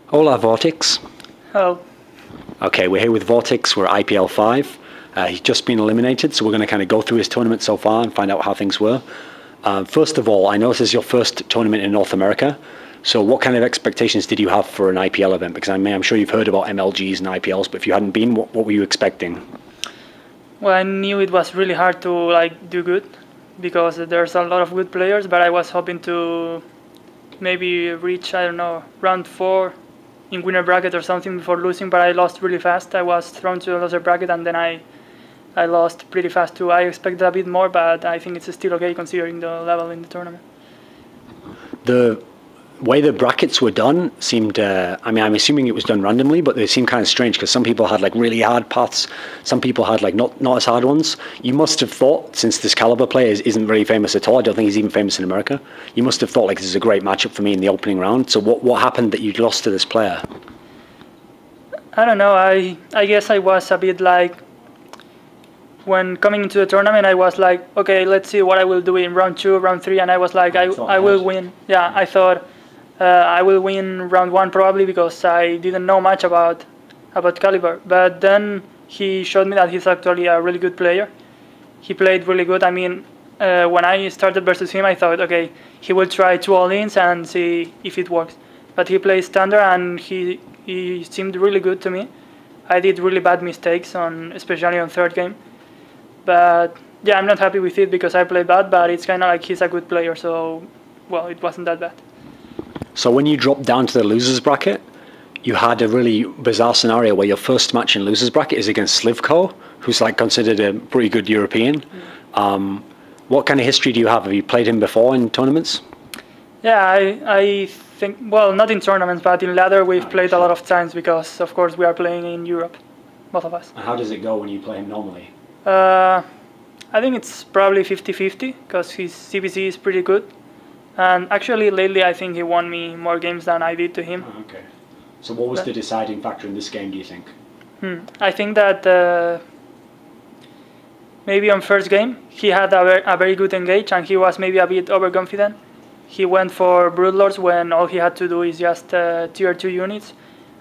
Hola, VortiX. Hello. Okay, we're here with VortiX. We're IPL5. He's just been eliminated, so we're going to kind of go through his tournament so far and find out how things were. First of all, I know this is your first tournament in North America, so what kind of expectations did you have for an IPL event? Because I'm sure you've heard about MLGs and IPLs, but if you hadn't been, what were you expecting? Well, I knew it was really hard to do good because there's a lot of good players, but I was hoping to maybe reach, I don't know, round 4 in winner bracket or something before losing, but I lost really fast. I was thrown to the loser bracket and then I lost pretty fast too. I expected a bit more, but I think it's still okay considering the level in the tournament. The way the brackets were done seemed, I'm assuming it was done randomly, but they seemed kind of strange because some people had like really hard paths, some people had like not as hard ones. You must have thought, since this caliber player isn't very famous at all, I don't think he's even famous in America, you must have thought like this is a great matchup for me in the opening round. So what happened that you lost to this player? I don't know, I guess I was a bit like, when coming into the tournament, I was like, okay, let's see what I will do in round 2, round 3, and I was like, I will win. Yeah, I thought I will win round 1 probably because I didn't know much about Caliber. But then he showed me that he's actually a really good player. He played really good. I mean, when I started versus him, I thought, okay, he will try 2 all-ins and see if it works. But he played standard and he seemed really good to me. I did really bad mistakes, especially on 3rd game. But yeah, I'm not happy with it because I played bad, but it's kind of like he's a good player, so, well, it wasn't that bad. So when you dropped down to the losers bracket, you had a really bizarre scenario where your first match in losers bracket is against Slivko, who's like considered a pretty good European. What kind of history do you have? Have you played him before in tournaments? Yeah, I think, well, not in tournaments, but in ladder we've played a lot of times because, of course, we are playing in Europe, both of us. And how does it go when you play him normally? I think it's probably 50-50 because his ZvZ is pretty good. And actually, lately, I think he won me more games than I did to him. Oh, okay. So what was the deciding factor in this game, do you think? I think that maybe on first game, he had a very good engage and he was maybe a bit overconfident. He went for Broodlords when all he had to do is just tier 2 units.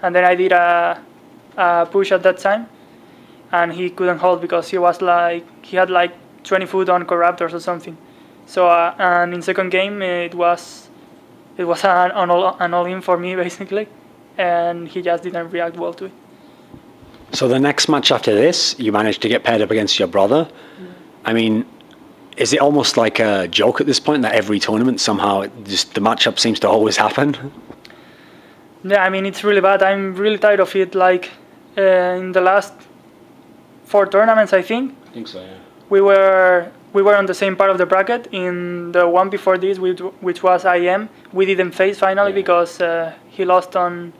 And then I did a push at that time. And he couldn't hold because he had like 20 foot on Corruptors or something. So and in second game it was an all-in for me basically, and he just didn't react well to it. So the next match after this, you managed to get paired up against your brother. I mean, is it almost like a joke at this point that every tournament somehow just the matchup seems to always happen? Yeah, I mean it's really bad. I'm really tired of it. Like in the last 4 tournaments, I think So, yeah. we were on the same part of the bracket. In the one before this, which was IM, we didn't face finally because he lost on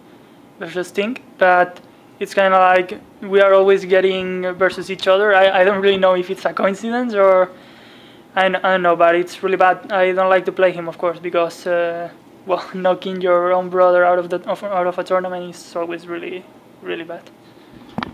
versus Stink. But it's kind of like we are always getting versus each other. I don't really know if it's a coincidence or I don't know, but it's really bad. I don't like to play him, of course, because well, knocking your own brother out of a tournament is always really, really bad.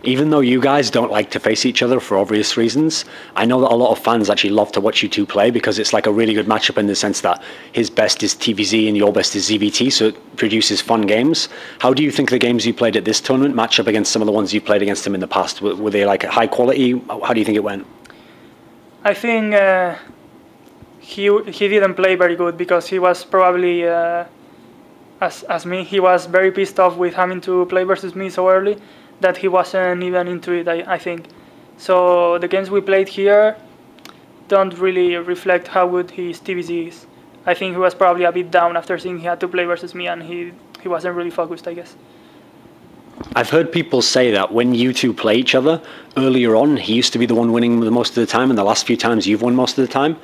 Even though you guys don't like to face each other for obvious reasons, I know that a lot of fans actually love to watch you two play because it's like a really good matchup in the sense that his best is TVZ and your best is ZVT, so it produces fun games. How do you think the games you played at this tournament match up against some of the ones you played against him in the past? Were they like high quality? How do you think it went? I think he didn't play very good because he was probably, as me, he was very pissed off with having to play versus me so early that he wasn't even into it, I think. So the games we played here don't really reflect how good his TVZ is. I think he was probably a bit down after seeing he had to play versus me and he wasn't really focused, I guess. I've heard people say that when you two play each other, earlier on, he used to be the one winning the most of the time, and the last few times you've won most of the time.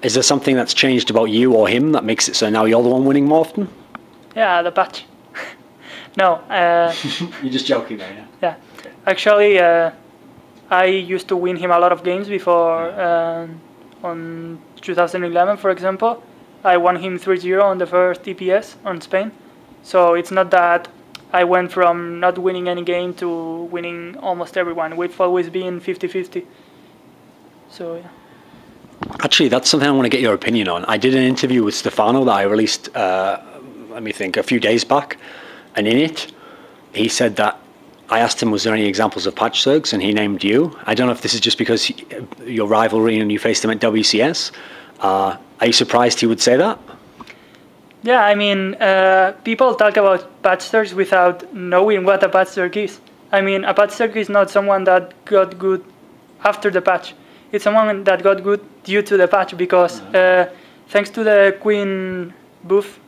Is there something that's changed about you or him that makes it so now you're the one winning more often? Yeah, the patch. No. You're just joking there, yeah? Yeah. Okay. Actually, I used to win him a lot of games before. On 2011, for example, I won him 3-0 on the first EPS on Spain. So it's not that I went from not winning any game to winning almost everyone. We've always been 50-50. So, yeah. Actually, that's something I want to get your opinion on. I did an interview with Stephano that I released, let me think, a few days back. and in it, he said that I asked him, was there any examples of patch-zergs, and he named you. I don't know if this is just because your rivalry and you faced him at WCS. Are you surprised he would say that? Yeah, I mean, people talk about patch-zergs without knowing what a patch-zerg is. I mean, a patch-zerg is not someone that got good after the patch. It's someone that got good due to the patch because thanks to the Queen buff,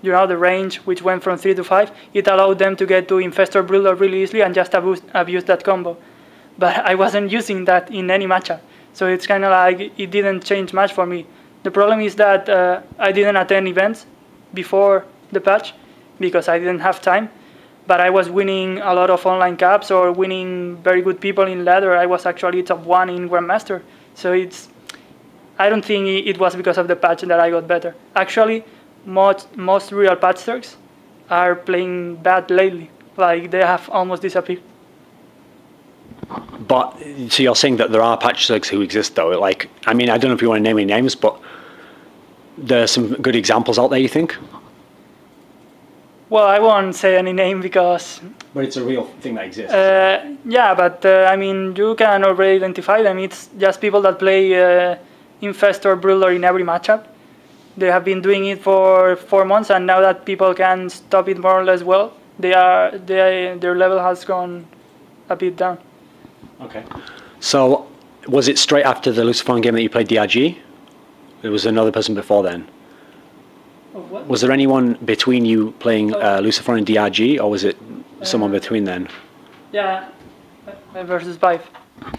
you know, the range which went from 3 to 5, it allowed them to get to Infestor Briller really easily and just abuse that combo. But I wasn't using that in any matchup, so it's kind of like it didn't change much for me. The problem is that I didn't attend events before the patch because I didn't have time, but I was winning a lot of online caps or winning very good people in ladder. I was actually top 1 in Grandmaster, so I don't think it was because of the patch that I got better. Actually, most real patch-zergs are playing bad lately. Like, they have almost disappeared. But, so you're saying that there are patch-zergs who exist, though? Like, I mean, I don't know if you want to name any names, but there's some good examples out there, you think? Well, I won't say any name because... But it's a real thing that exists. Yeah, but, I mean, you can already identify them. It's just people that play Infestor Briller in every matchup. They have been doing it for 4 months, and now that people can stop it more or less well, their level has gone a bit down. Okay. So, was it straight after the Lucifer game that you played DRG? There was another person before then. What? Was there anyone between you playing Lucifer and DRG, or was it someone between then? Yeah, versus Vibe.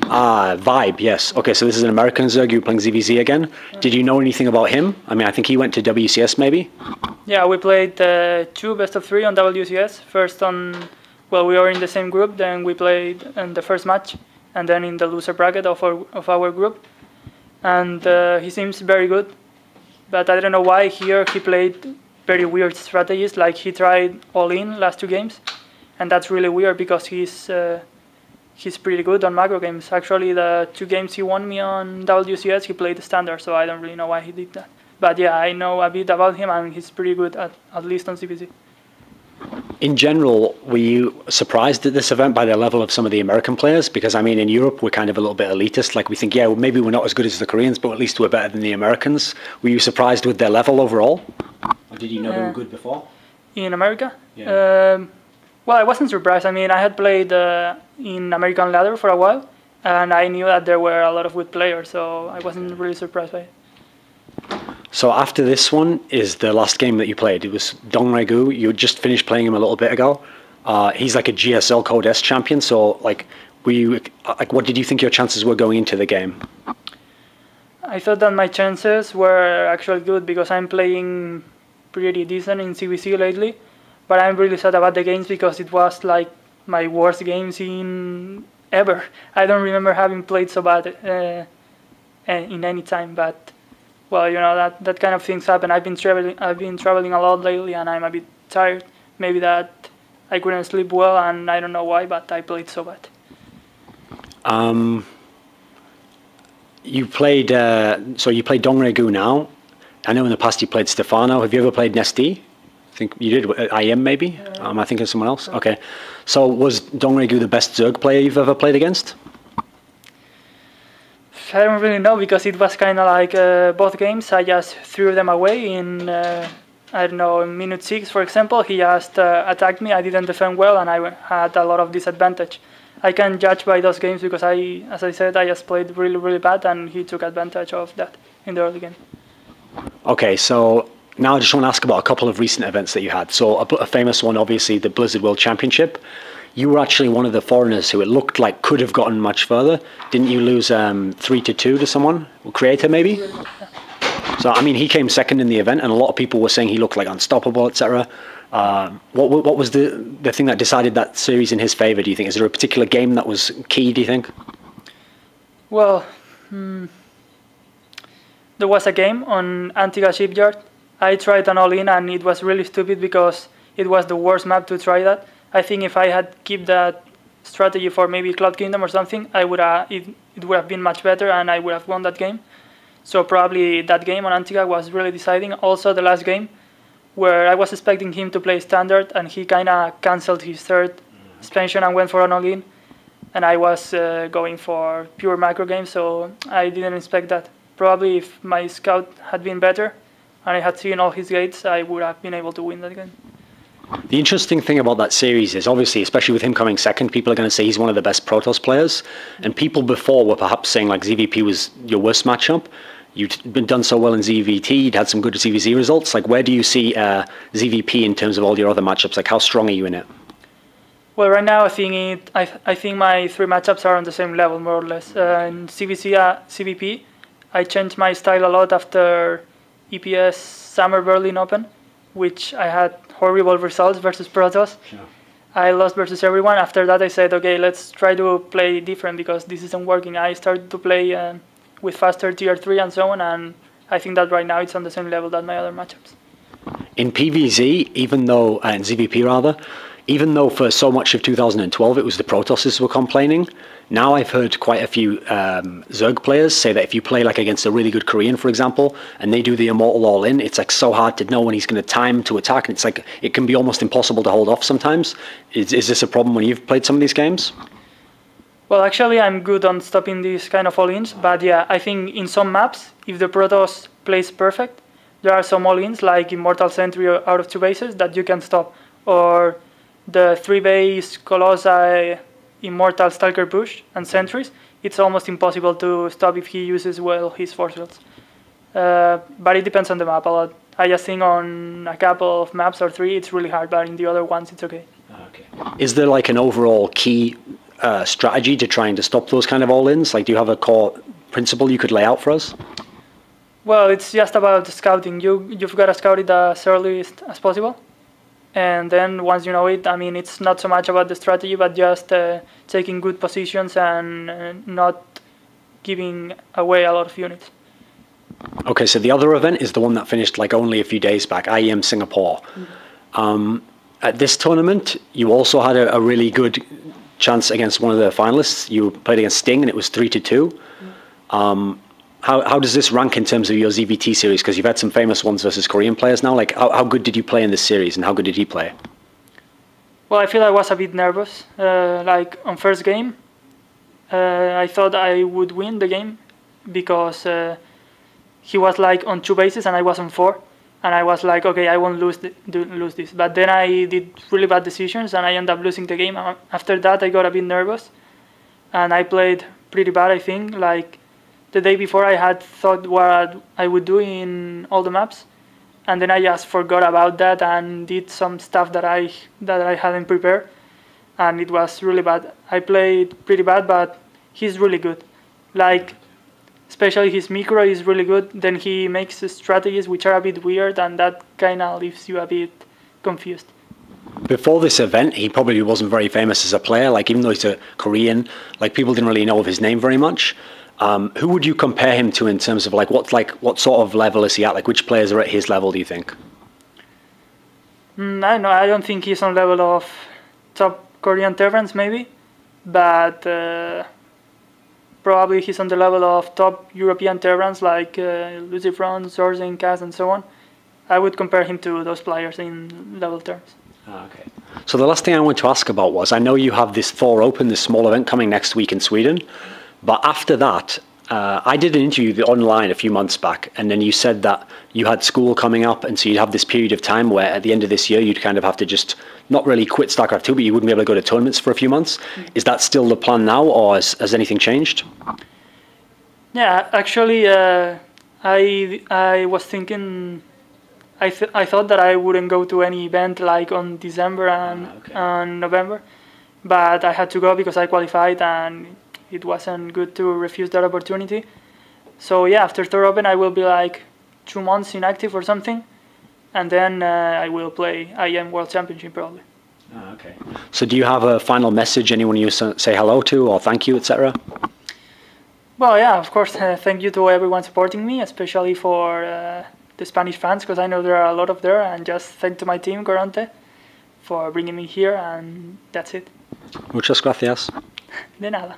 Ah, Vibe, yes. Okay, so this is an American Zerg, you're playing ZvZ again. Did you know anything about him? I mean, I think he went to WCS maybe? Yeah, we played 2 best of 3 on WCS. First on, well, we were in the same group, then we played in the first match, and then in the loser bracket of our group. And he seems very good, but I don't know why here he played very weird strategies, like he tried all-in last 2 games, and that's really weird because he's pretty good on macro games. Actually, the 2 games he won me on WCS, he played the standard, so I don't really know why he did that. But yeah, I know a bit about him, and he's pretty good at least on ZvZ. In general, were you surprised at this event by the level of some of the American players? Because, I mean, in Europe, we're kind of a little bit elitist. Like, we think, yeah, well, maybe we're not as good as the Koreans, but at least we're better than the Americans. Were you surprised with their level overall? Or did you know they were good before? In America? Yeah. Well, I wasn't surprised. I mean, I had played in American ladder for a while, and I knew that there were a lot of good players, so I wasn't really surprised by it. So after this one is the last game that you played. It was Dongregu. You just finished playing him a little bit ago. He's like a GSL Code S champion. So like, what did you think your chances were going into the game? I thought that my chances were actually good because I'm playing pretty decent in ZvZ lately. But I'm really sad about the games because it was like my worst games in ever. I don't remember having played so bad in any time, but well, you know, that kind of things happen. I've been traveling a lot lately, and I'm a bit tired. Maybe that I couldn't sleep well, and I don't know why, but I played so bad. You played so you played Dongregu now. I know in the past you played Stephano. Have you ever played Nesti? I think you did. IM maybe. I think it's someone else. Okay. So was Dongregu the best Zerg player you've ever played against? I don't really know because it was kind of like both games. I just threw them away in, I don't know, in minute 6, for example. He just attacked me. I didn't defend well, and I had a lot of disadvantage. I can judge by those games because as I said, I just played really, really bad, and he took advantage of that in the early game. Okay, so now I just want to ask about a couple of recent events that you had. So a famous one, obviously, the Blizzard World Championship. You were actually one of the foreigners who it looked like could have gotten much further. Didn't you lose 3-2 to someone? Creator, maybe? So, I mean, he came second in the event, and a lot of people were saying he looked like unstoppable, etc. What was the thing that decided that series in his favor, do you think? Is there a particular game that was key, do you think? Well, there was a game on Antigua Shipyard. I tried an all-in, and it was really stupid because it was the worst map to try that. I think if I had kept that strategy for maybe Cloud Kingdom or something, it would have been much better, and I would have won that game. So probably that game on Antigua was really deciding. Also, the last game where I was expecting him to play standard, and he kind of cancelled his third expansion and went for an all-in. And I was going for pure macro games, so I didn't expect that. Probably if my scout had been better and I had seen all his gates, I would have been able to win that game. The interesting thing about that series is obviously, especially with him coming second, people are going to say he's one of the best Protoss players. And people before were perhaps saying like ZVP was your worst matchup. You'd been done so well in ZVT, you'd had some good ZvZ results. Like, where do you see ZVP in terms of all your other matchups? Like, how strong are you in it? Well, right now I think my 3 matchups are on the same level, more or less. In CVP, I changed my style a lot after EPS Summer Berlin Open, which I had horrible results versus Protoss. Sure. I lost versus everyone. After that, I said, okay, let's try to play different because this isn't working. I started to play with faster tier 3 and so on, and I think that right now it's on the same level that my other matchups. In PvZ, even though, in ZVP rather, even though for so much of 2012 it was the Protosses were complaining, now I've heard quite a few Zerg players say that if you play like against a really good Korean, for example, and they do the Immortal all-in, it's like so hard to know when he's going to time to attack, and it's like it can be almost impossible to hold off sometimes. Is this a problem when you've played some of these games? Well, actually, I'm good on stopping these kind of all-ins, but yeah, I think in some maps, if the Protoss plays perfect, there are some all-ins like Immortal Sentry out of 2 bases that you can stop, or the 3-base Colossi Immortal Stalker push and sentries. It's almost impossible to stop if he uses well his force fields. But it depends on the map a lot. I just think on a couple of maps or 3, it's really hard, but in the other ones, it's okay. Okay. Is there like an overall key strategy to trying to stop those kind of all-ins? Like, do you have a core principle you could lay out for us? Well, it's just about scouting. You've got to scout it as early as possible. And then once you know it, I mean, it's not so much about the strategy, but just taking good positions and not giving away a lot of units. Okay, so the other event is the one that finished like only a few days back, IEM Singapore. Mm-hmm. At this tournament, you also had a really good chance against one of the finalists. You played against Sting, and it was 3-2. Mm-hmm. How does this rank in terms of your ZVT series? Because you've had some famous ones versus Korean players now. Like, how good did you play in this series, and how good did he play? Well, I feel I was a bit nervous. Like, on first game, I thought I would win the game because he was, like, on 2 bases and I was on 4. And I was like, okay, I won't lose this. But then I did really bad decisions, and I ended up losing the game. After that, I got a bit nervous. And I played pretty bad, I think. Like, the day before, I had thought what I would do in all the maps, and then I just forgot about that and did some stuff that I hadn't prepared, and it was really bad. I played pretty bad, but he's really good. Like, especially his micro is really good. Then he makes strategies which are a bit weird, and that kind of leaves you a bit confused. Before this event, he probably wasn't very famous as a player. Like, even though he's a Korean, like, people didn't really know of his name very much. Who would you compare him to in terms of like what sort of level is he at? Like, which players are at his level, do you think? I know. I don't think he's on level of top Korean Terrans, maybe, but probably he's on the level of top European Terrans like Lucifron, Zorzen, Kaz, and so on. I would compare him to those players in level terms. Okay. So the last thing I wanted to ask about was, I know you have this Thor Open, this small event coming next week in Sweden. But after that, I did an interview online a few months back, and then you said that you had school coming up, and so you'd have this period of time where at the end of this year you'd kind of have to just not really quit StarCraft 2, but you wouldn't be able to go to tournaments for a few months. Mm-hmm. Is that still the plan now, or has anything changed? Yeah, actually, I was thinking, I thought that I wouldn't go to any event like on December and November, but I had to go because I qualified, and it wasn't good to refuse that opportunity. So yeah, after Thor Open, I will be like 2 months inactive or something, and then I will play IEM World Championship probably. Okay. So do you have a final message, anyone you say hello to or thank you, etc.? Well, yeah, of course, thank you to everyone supporting me, especially for the Spanish fans, because I know there are a lot of there, and just thank to my team, Corante, for bringing me here, and that's it. Muchas gracias. De nada.